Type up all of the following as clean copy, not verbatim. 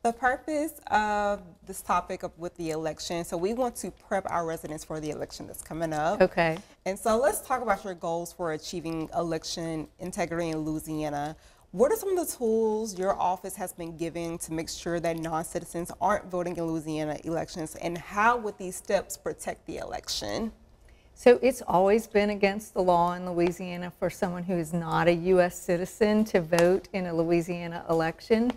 The purpose of this topic with the election, so we want to prep our residents for the election that's coming up. Okay. And so let's talk about your goals for achieving election integrity in Louisiana. What are some of the tools your office has been giving to make sure that non-citizens aren't voting in Louisiana elections, and how would these steps protect the election? So it's always been against the law in Louisiana for someone who is not a U.S. citizen to vote in a Louisiana election.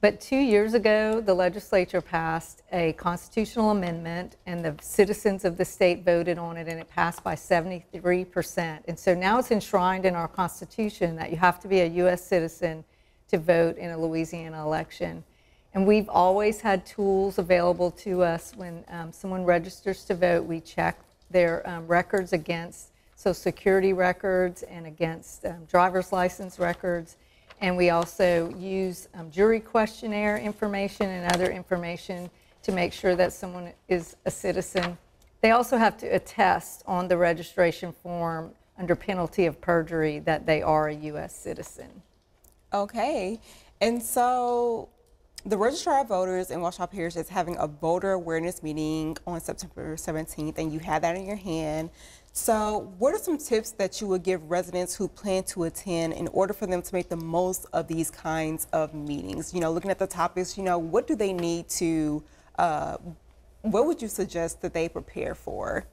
But 2 years ago, the legislature passed a constitutional amendment, and the citizens of the state voted on it, and it passed by 73%. And so now it's enshrined in our Constitution that you have to be a U.S. citizen to vote in a Louisiana election. And we've always had tools available to us when someone registers to vote. We check their records against Social Security records and against driver's license records. And we also use jury questionnaire information and other information to make sure that someone is a citizen. They also have to attest on the registration form under penalty of perjury that they are a U.S. citizen. Okay, and so the Registrar of Voters in Washoe Parish is having a voter awareness meeting on September 17th, and you have that in your hand. So what are some tips that you would give residents who plan to attend in order for them to make the most of these kinds of meetings? You know, looking at the topics, you know, what do they need to, what would you suggest that they prepare for?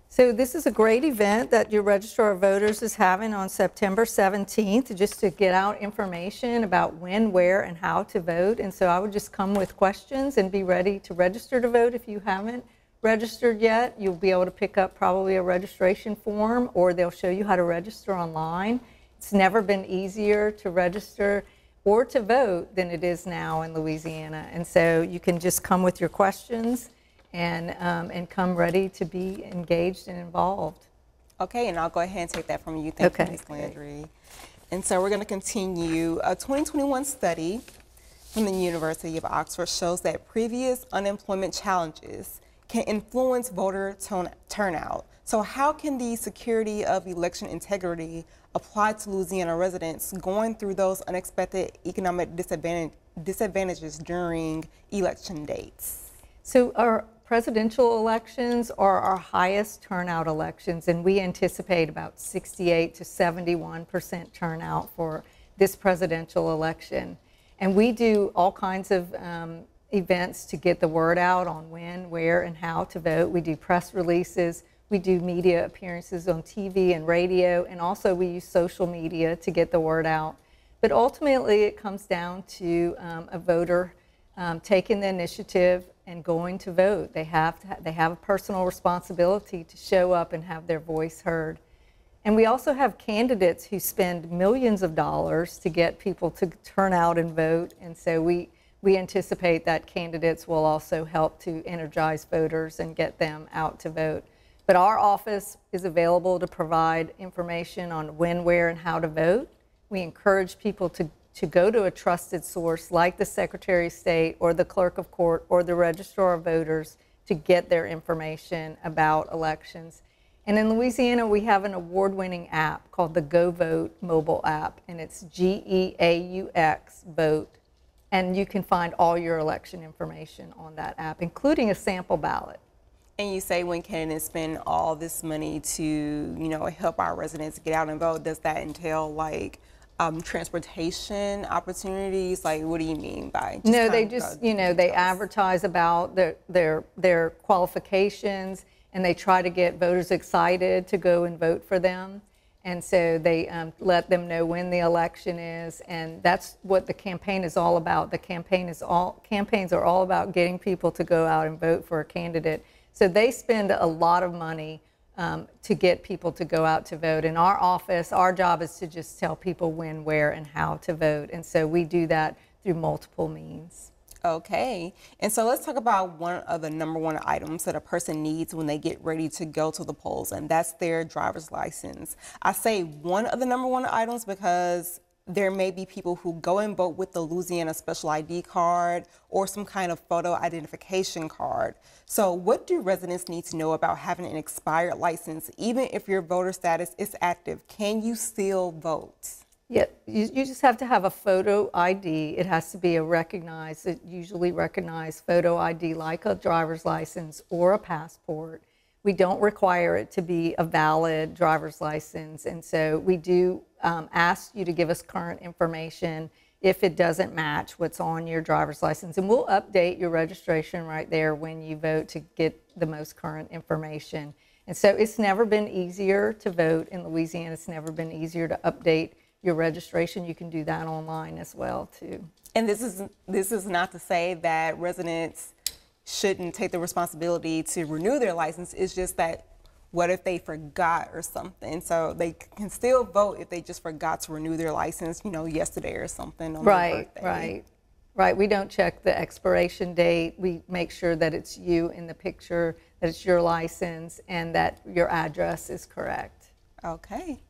So this is a great event that your Registrar of Voters is having on September 17th, just to get out information about when, where, and how to vote. And so I would just come with questions and be ready to register to vote. If you haven't registered yet, you'll be able to pick up probably a registration form, or they'll show you how to register online. It's never been easier to register or to vote than it is now in Louisiana. And so you can just come with your questions and come ready to be engaged and involved. Okay, and I'll go ahead and take that from you. Thank you, Ms. Landry. And so we're going to continue. A 2021 study from the University of Oxford shows that previous unemployment challenges can influence voter turnout. So how can the security of election integrity apply to Louisiana residents going through those unexpected economic disadvantages during election dates? So our presidential elections are our highest turnout elections, and we anticipate about 68 to 71% turnout for this presidential election. And we do all kinds of events to get the word out on when, where, and how to vote. We do press releases, we do media appearances on TV and radio, and also we use social media to get the word out. But ultimately it comes down to a voter taking the initiative and going to vote. They have a personal responsibility to show up and have their voice heard. And we also have candidates who spend millions of dollars to get people to turn out and vote, and so we anticipate that candidates will also help to energize voters and get them out to vote. But our office is available to provide information on when, where, and how to vote. We encourage people to go to a trusted source like the Secretary of State or the Clerk of Court or the Registrar of Voters to get their information about elections. And in Louisiana, we have an award-winning app called the Go Vote mobile app, and it's GEAUX Vote. And you can find all your election information on that app, including a sample ballot. And you say when candidates spend all this money to, you know, help our residents get out and vote, does that entail like transportation opportunities? Like, what do you mean by? No, they just, you know, they advertise about their qualifications, and they try to get voters excited to go and vote for them. And so they let them know when the election is, and that's what the campaign is all about. The campaigns are all about getting people to go out and vote for a candidate. So they spend a lot of money to get people to go out to vote. In our office, our job is to just tell people when, where, and how to vote. And so we do that through multiple means. Okay, and so let's talk about one of the #1 items that a person needs when they get ready to go to the polls, and that's their driver's license. I say one of the #1 items because there may be people who go and vote with the Louisiana Special ID card or some kind of photo identification card. So what do residents need to know about having an expired license? Even if your voter status is active, can you still vote? Yeah, you just have to have a photo ID. It has to be usually recognized photo ID like a driver's license or a passport. We don't require it to be a valid driver's license, and so we do ask you to give us current information if it doesn't match what's on your driver's license, and we'll update your registration right there when you vote to get the most current information. And so it's never been easier to vote in Louisiana. It's never been easier to update your registration. You can do that online as well too. And this is not to say that residents shouldn't take the responsibility to renew their license. It's just that what if they forgot or something? So they can still vote if they just forgot to renew their license, yesterday or something on their birthday. Right. We don't check the expiration date. We make sure that it's you in the picture, that it's your license, and that your address is correct. Okay.